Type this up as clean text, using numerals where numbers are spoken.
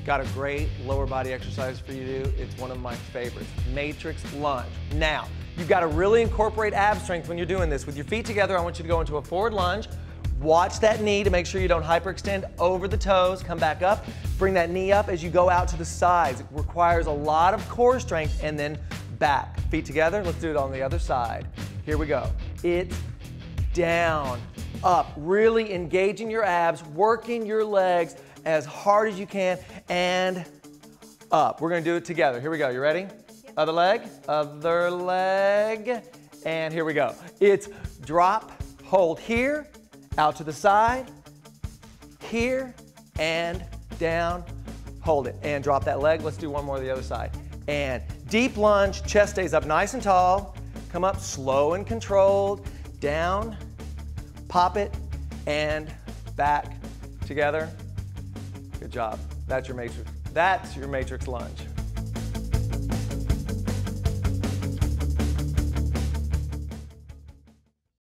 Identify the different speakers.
Speaker 1: Got a great lower body exercise for you to do. It's one of my favorites, matrix lunge. Now, you've got to really incorporate ab strength when you're doing this. With your feet together, I want you to go into a forward lunge. Watch that knee to make sure you don't hyperextend over the toes. Come back up. Bring that knee up as you go out to the sides. It requires a lot of core strength, and then back. Feet together. Let's do it on the other side. Here we go. It's down, up. Really engaging your abs, working your legs as hard as you can, and up. We're going to do it together. Here we go. You ready? Yep. Other leg, and here we go. It's drop, hold here, out to the side, here, and down, hold it, and drop that leg. Let's do one more to the other side. And deep lunge, chest stays up nice and tall. Come up slow and controlled, down, pop it, and back together. Good job. That's your matrix lunge.